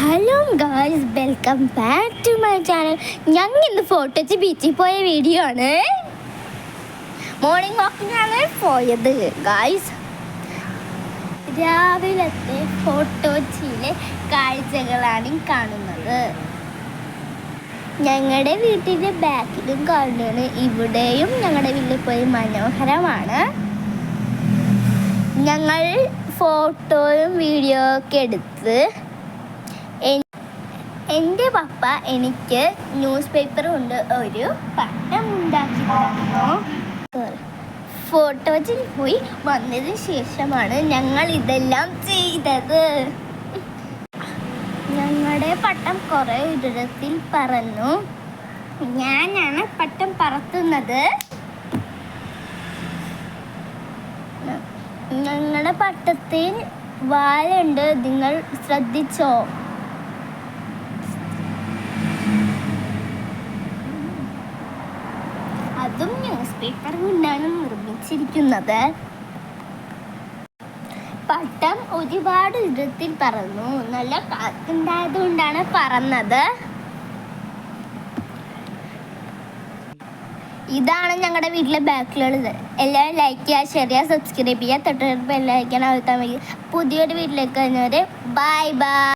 Hello guys, welcome back to my channel. ഞങ്ങൾ ഇന്ന് ഫോട്ടോച്ച് ബീച്ചിൽ പോയ വീഡിയോ ആണ്. മോർണിംഗ് വാക്കിനാണ് പോയത് ഗായ്സ്. രാവിലത്തെ ഫോട്ടോച്ചിലെ കാഴ്ചകളാണ് കാണുന്നത്. ഞങ്ങളുടെ വീട്ടിൻ്റെ ബാക്കിലും കാണുന്നത്. ഇവിടെയും ഞങ്ങളുടെ വീട്ടിൽ പോയി മനോഹരമാണ്. ഞങ്ങൾ ഫോട്ടോയും വീഡിയോ ഒക്കെ എടുത്ത് എൻ്റെ പപ്പ എനിക്ക് ന്യൂസ് പേപ്പർ കൊണ്ട് ഒരു പട്ടം ഉണ്ടാക്കി തന്നു. ഫോട്ടോജിൽ പോയി വന്നതിന് ശേഷമാണ് ഞങ്ങൾ ഇതെല്ലാം ചെയ്തത്. ഞങ്ങളുടെ പട്ടം കുറേ ഉയരത്തിൽ പറന്നു. ഞാനാണ് പട്ടം പറത്തുന്നത്. ഞങ്ങളുടെ പട്ടത്തിൽ വാലുണ്ട്, നിങ്ങൾ ശ്രദ്ധിച്ചോ? അതും ന്യൂസ് പേപ്പർ കൊണ്ടാണ് നിർമ്മിച്ചിരിക്കുന്നത്. പട്ടം ഒരുപാട് ഉയരത്തിൽ പറന്നു. നല്ല കാറ്റുണ്ടായതുകൊണ്ടാണ് പറന്നത്. ഇതാണ് ഞങ്ങളുടെ വീട്ടിലെ ബാക്കിലുള്ളത്. എല്ലാവരും ലൈക്ക് ചെയ്യുക, ഷെയർ ചെയ്യുക, സബ്സ്ക്രൈബ് ചെയ്യുക, തൊട്ടടുത്ത് ബെല്ലൈക്കൺ അമർത്താൻ മതി. പുതിയൊരു വീട്ടിലേക്ക് വരുന്നവരെ ബൈ ബൈ.